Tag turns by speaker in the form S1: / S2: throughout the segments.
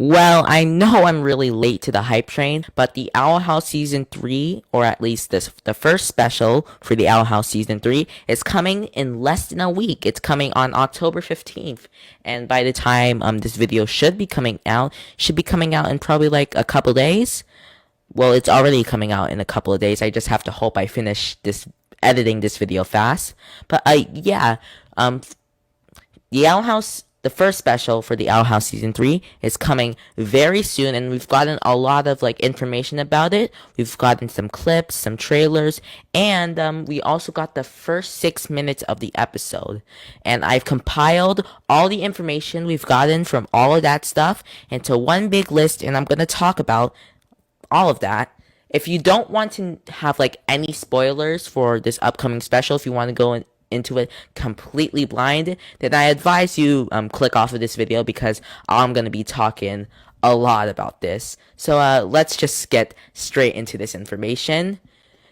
S1: Well, I know I'm really late to the hype train, but the Owl House Season 3, or at least the first special for the Owl House Season 3, is coming in less than a week. It's coming on October 15th. And by the time this video should be coming out in probably like a couple days. Well, it's already coming out in a couple of days. I just have to hope I finish this editing this video fast. But yeah, the Owl House, the first special for the Owl House Season 3 is coming very soon, and we've gotten a lot of like information about it. We've gotten some clips, some trailers, and we also got the first 6 minutes of the episode. And I've compiled all the information we've gotten from all of that stuff into one big list, and I'm going to talk about all of that. If you don't want to have like any spoilers for this upcoming special, if you want to go into it completely blind, then I advise you click off of this video, because I'm going to be talking a lot about this. So let's just get straight into this information.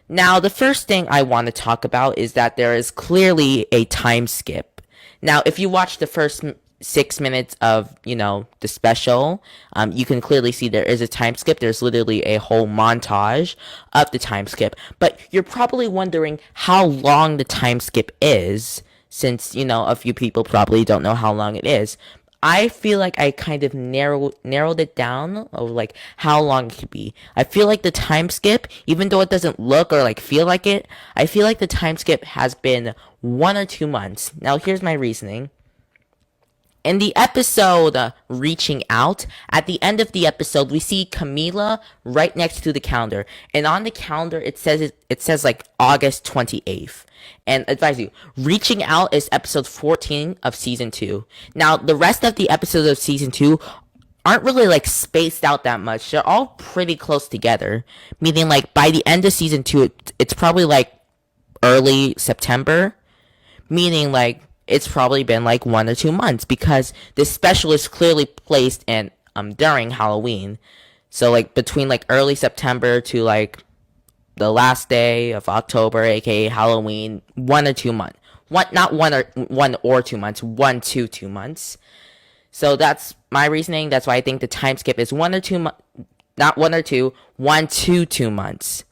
S1: Now, the first thing I want to talk about is that there is clearly a time skip. Now, if you watch the first 6 minutes of, the special, you can clearly see there is a time skip. There's literally a whole montage of the time skip. But you're probably wondering how long the time skip is, since, a few people probably don't know how long it is. I feel like I kind of narrowed it down of like how long it could be. I feel like the time skip, even though it doesn't look or like feel like it, I feel like the time skip has been 1 or 2 months. Now, here's my reasoning. In the episode Reaching Out, at the end of the episode, we see Camila right next to the calendar. And on the calendar, it says like August 28th. And advise you, Reaching Out is episode 14 of season 2. Now, the rest of the episodes of season 2 aren't really like spaced out that much. They're all pretty close together. Meaning like by the end of season 2, it's probably like early September. Meaning like it's probably been like 1 or 2 months, because this special is clearly placed in during Halloween. So like between like early September to like the last day of October, aka Halloween, 1 or 2 months. Not 1 or 2 months, 1 to 2 months. So that's my reasoning. That's why I think the time skip is 1 or 2 months, not 1 or 2, 1 to 2 months.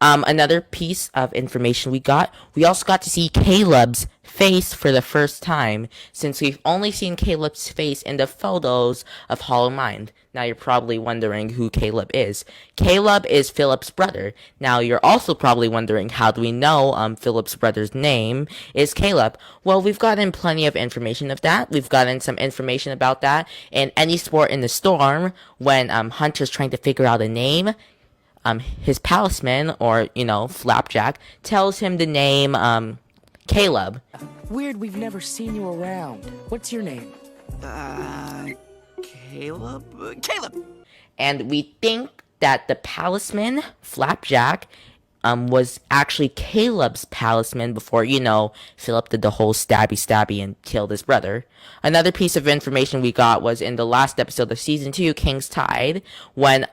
S1: Another piece of information we also got to see Caleb's face for the first time, since we've only seen Caleb's face in the photos of Hollow Mind. Now you're probably wondering who Caleb is. Caleb is Philip's brother. Now you're also probably wondering, how do we know Philip's brother's name is Caleb? Well, we've gotten plenty of information of that. We've gotten some information about that in Any Sport in the Storm, when Hunter's trying to figure out a name. His palisman, or, Flapjack, tells him the name, Caleb.
S2: Weird, we've never seen you around. What's your name?
S3: Caleb? Caleb!
S1: And we think that the palisman, Flapjack, was actually Caleb's palisman before, Philip did the whole stabby and killed his brother. Another piece of information we got was in the last episode of Season 2, King's Tide, when,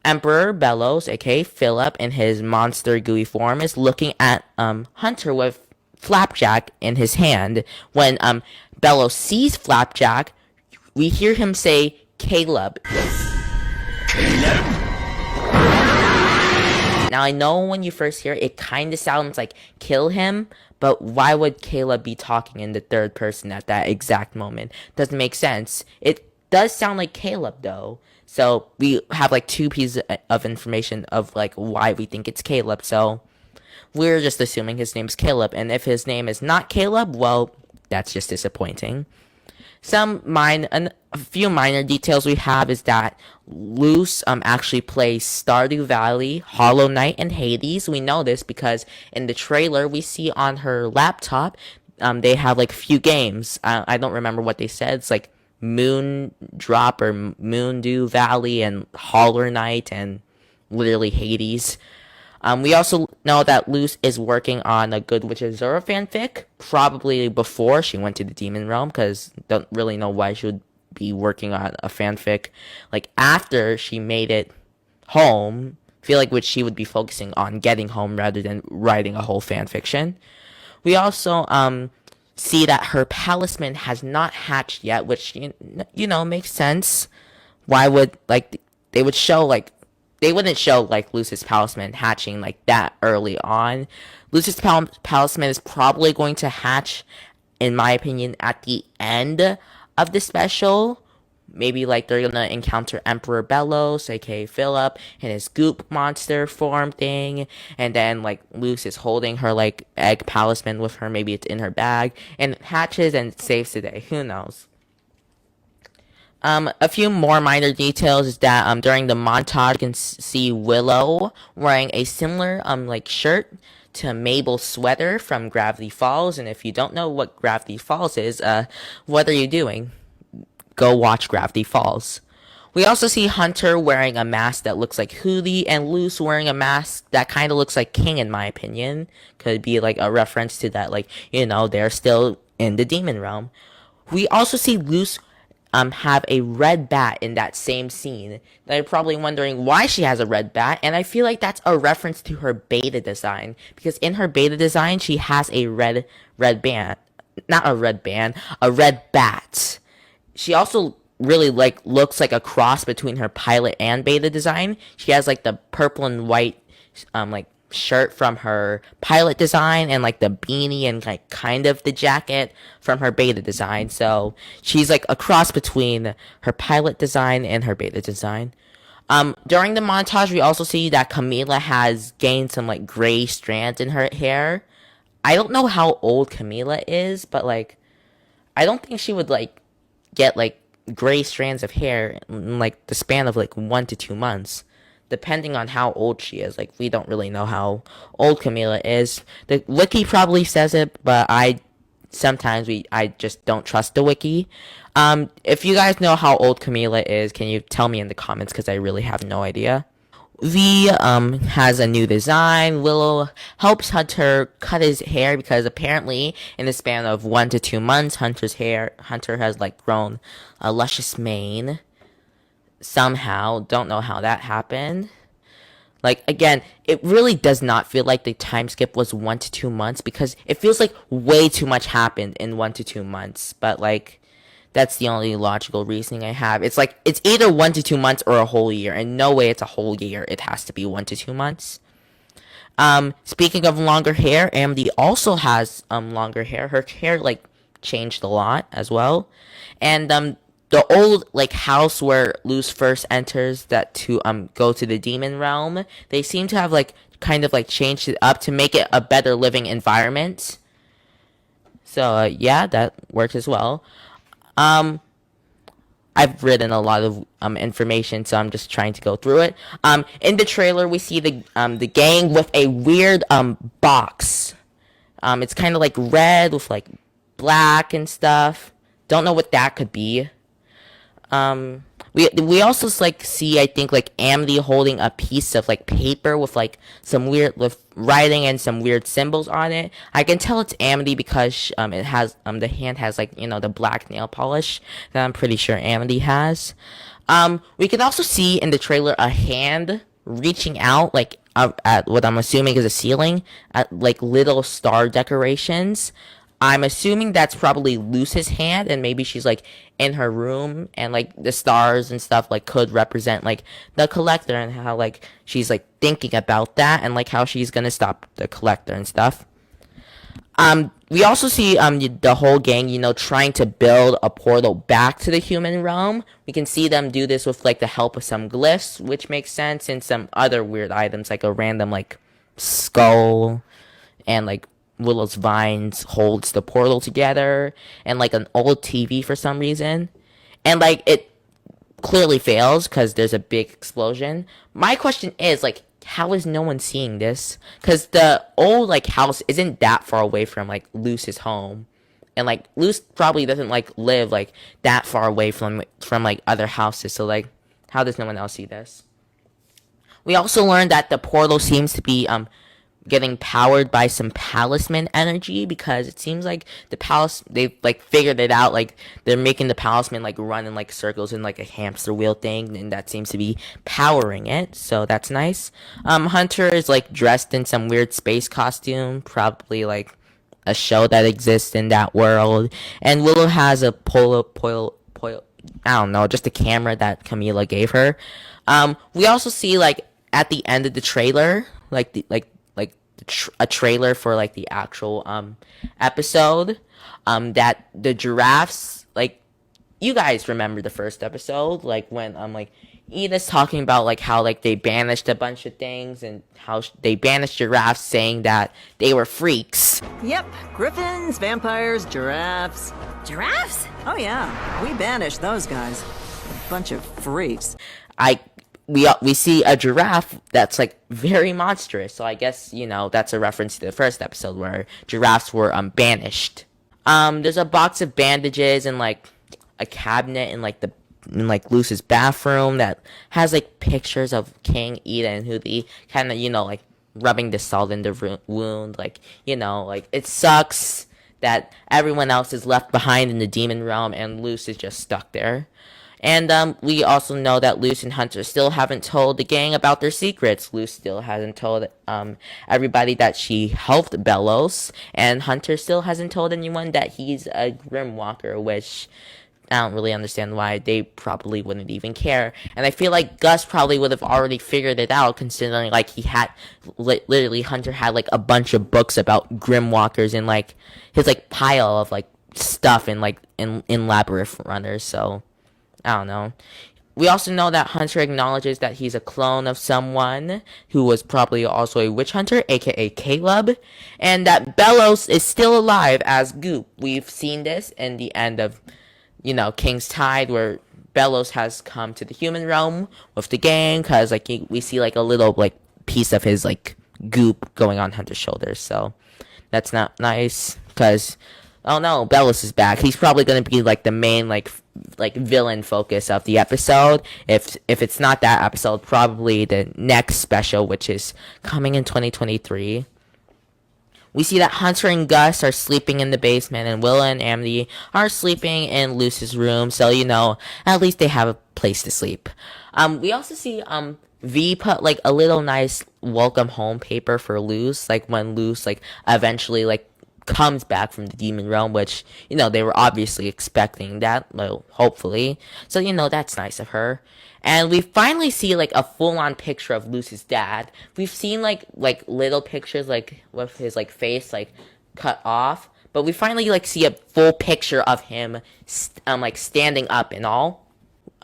S1: Emperor Bellows, aka Philip, in his monster gooey form, is looking at Hunter with Flapjack in his hand. When Bellows sees Flapjack, we hear him say Caleb.
S3: Caleb?
S1: Now, I know when you first hear it, it kind of sounds like kill him, but why would Caleb be talking in the third person at that exact moment? Doesn't make sense. It does sound like Caleb, though. So we have like 2 pieces of information of like why we think it's Caleb. So we're just assuming his name's Caleb. And if his name is not Caleb, well, that's just disappointing. A few minor details we have is that Luz actually plays Stardew Valley, Hollow Knight, and Hades. We know this because in the trailer we see on her laptop, they have like few games. I don't remember what they said. It's like Moondrop or Moondew Valley and Hollow Knight and literally Hades. We also know that Luz is working on a Good Witches Zora fanfic, probably before she went to the Demon Realm, because don't really know why she would be working on a fanfic like after she made it home. Feel like she would be focusing on getting home rather than writing a whole fanfiction. We also see that her palisman has not hatched yet, which, makes sense. why would like they would show like they wouldn't show like Lucis Palisman hatching like that early on. Palisman is probably going to hatch, in my opinion, at the end of the special. Maybe like they're gonna encounter Emperor Bellos, aka Philip, and his goop monster form thing, and then like Luce is holding her like egg palisman with her. Maybe it's in her bag, and it hatches and saves the day. Who knows? A few more minor details is that during the montage you can see Willow wearing a similar like shirt to Mabel's sweater from Gravity Falls, and if you don't know what Gravity Falls is, what are you doing? Go watch Gravity Falls. We also see Hunter wearing a mask that looks like Hootie, and Luce wearing a mask that kind of looks like King, in my opinion. Could be like a reference to that, like, you know, they're still in the demon realm. We also see Luce have a red bat in that same scene. Now you're probably wondering why she has a red bat, and I feel like that's a reference to her beta design, because in her beta design she has a red band, not a red band, a red bat. She also really like looks like a cross between her pilot and beta design. She has like the purple and white like shirt from her pilot design, and like the beanie and like kind of the jacket from her beta design. So she's like a cross between her pilot design and her beta design. During the montage we also see that Camila has gained some like gray strands in her hair. I don't know how old Camila is, but like I don't think she would like get like gray strands of hair in like the span of like 1 to 2 months, depending on how old she is. Like we don't really know how old Camila is. The wiki probably says it, but I just don't trust the wiki. If you guys know how old Camila is, can you tell me in the comments, because I really have no idea. V has a new design. Willow helps Hunter cut his hair because apparently in the span of 1 to 2 months, Hunter has like grown a luscious mane. Somehow, don't know how that happened. Like again, it really does not feel like the time skip was 1 to 2 months, because it feels like way too much happened in 1 to 2 months. But like that's the only logical reasoning I have. It's like, it's either 1 to 2 months or a whole year, and no way it's a whole year. It has to be 1 to 2 months. Speaking of longer hair, Amity also has longer hair. Her hair like changed a lot as well. And the old like house where Luce first enters that to go to the demon realm, they seem to have like kind of like changed it up to make it a better living environment. So yeah, that works as well. I've written a lot of information, so I'm just trying to go through it. In the trailer, we see the gang with a weird box. It's kind of like red with like black and stuff. Don't know what that could be. We also like see, I think, like Amity holding a piece of like paper with like some weird with writing and some weird symbols on it. I can tell it's Amity because it has the hand has like, you know, the black nail polish that I'm pretty sure Amity has. We can also see in the trailer a hand reaching out like at what I'm assuming is a ceiling at like little star decorations. I'm assuming that's probably Luce's hand, and maybe she's like in her room, and like the stars and stuff like could represent like the collector, and how like she's like thinking about that, and like how she's gonna stop the collector and stuff. We also see the whole gang, you know, trying to build a portal back to the human realm. We can see them do this with like the help of some glyphs, which makes sense, and some other weird items like a random like skull, and like Willow's vines holds the portal together, and like an old TV for some reason, and like it clearly fails because there's a big explosion. My question is like, how is no one seeing this? Because the old like house isn't that far away from like Luce's home, and like Luce probably doesn't like live like that far away from like other houses. So like, how does no one else see this? We also learned that the portal seems to be getting powered by some palisman energy, because it seems like the palace, they've like figured it out, like they're making the palisman like run in like circles in like a hamster wheel thing, and that seems to be powering it, so that's nice. Hunter is like dressed in some weird space costume, probably like a show that exists in that world, and Willow has a I don't know, just a camera that Camila gave her. We also see like at the end of the trailer, like a trailer for like the actual episode, that the giraffes, like, you guys remember the first episode, like when like Edith's talking about like how like they banished a bunch of things and how they banished giraffes, saying that they were freaks.
S4: Yep, griffins, vampires, giraffes.
S5: Giraffes?
S4: Oh yeah, we banished those guys. A bunch of freaks.
S1: We see a giraffe that's like very monstrous, so I guess, you know, that's a reference to the first episode where giraffes were banished. There's a box of bandages and like a cabinet in like Luce's bathroom that has like pictures of King, Eda, and Hootie, kind of, you know, like rubbing the salt in the wound. Like, you know, like it sucks that everyone else is left behind in the demon realm and Luce is just stuck there. And we also know that Luce and Hunter still haven't told the gang about their secrets. Luce still hasn't told everybody that she helped Bellows, and Hunter still hasn't told anyone that he's a Grimwalker, which I don't really understand why. They probably wouldn't even care. And I feel like Gus probably would have already figured it out, considering like he had literally Hunter had like a bunch of books about Grimwalkers in like his like pile of like stuff in like in Labyrinth Runners. So I don't know. We also know that Hunter acknowledges that he's a clone of someone who was probably also a witch hunter, aka Caleb, and that Bellows is still alive as Goop. We've seen this in the end of, you know, King's Tide, where Bellows has come to the human realm with the gang, because like we see like a little like piece of his like goop going on Hunter's shoulders. So that's not nice, because oh no, Bellows is back. He's probably gonna be like the main like villain focus of the episode. If it's not that episode, probably the next special, which is coming in 2023. We see that Hunter and Gus are sleeping in the basement, and Willa and Amity are sleeping in Luce's room. So, you know, at least they have a place to sleep. We also see V put like a little nice welcome home paper for Luce, like when Luce like eventually like comes back from the demon realm, which, you know, they were obviously expecting that, well, hopefully. So, you know, that's nice of her. And we finally see like a full-on picture of Luce's dad. We've seen like little pictures like with his like face like cut off, but we finally like see a full picture of him like standing up and all.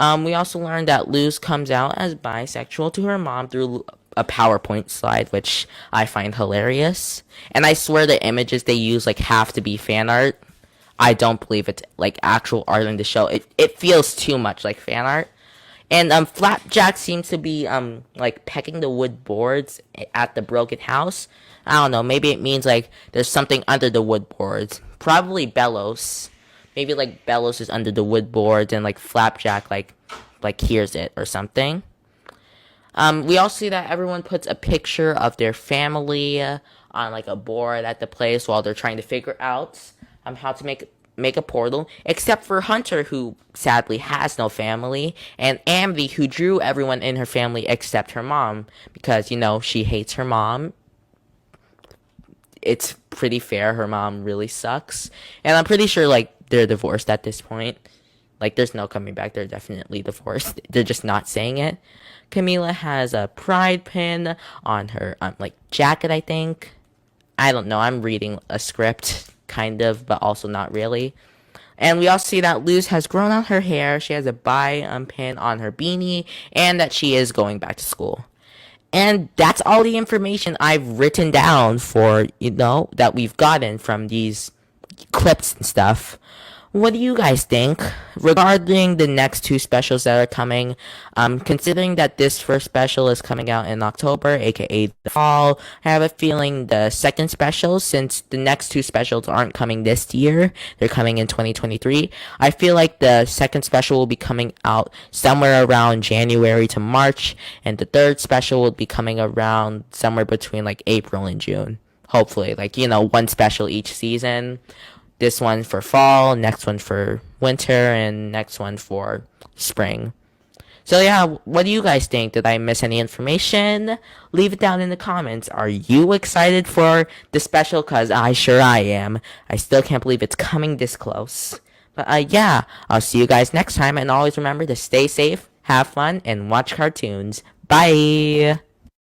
S1: We also learned that Luce comes out as bisexual to her mom through a PowerPoint slide, which I find hilarious. And I swear the images they use like have to be fan art. I don't believe it's like actual art in the show. It feels too much like fan art. And Flapjack seems to be like pecking the wood boards at the broken house. I don't know, maybe it means like there's something under the wood boards. Probably Bellows. Maybe like Bellows is under the wood boards and like Flapjack like hears it or something. We also see that everyone puts a picture of their family on like a board at the place while they're trying to figure out how to make a portal, except for Hunter, who sadly has no family, and Amity, who drew everyone in her family except her mom, because, you know, she hates her mom. It's pretty fair, her mom really sucks, and I'm pretty sure like they're divorced at this point. Like, there's no coming back. They're definitely divorced. They're just not saying it. Camila has a pride pin on her, like, jacket, I think. I don't know. I'm reading a script, kind of, but also not really. And we also see that Luce has grown out her hair. She has a bi pin on her beanie, and that she is going back to school. And that's all the information I've written down for, you know, that we've gotten from these clips and stuff. What do you guys think regarding the next two specials that are coming? Considering that this first special is coming out in October, aka the fall, I have a feeling the second special, since the next two specials aren't coming this year, they're coming in 2023. I feel like the second special will be coming out somewhere around January to March, and the third special will be coming around somewhere between like April and June. Hopefully, like, you know, one special each season. This one for fall, next one for winter, and next one for spring. So yeah, what do you guys think? Did I miss any information? Leave it down in the comments. Are you excited for the special? Because I sure I am. I still can't believe it's coming this close. But yeah, I'll see you guys next time, and always remember to stay safe, have fun, and watch cartoons. Bye!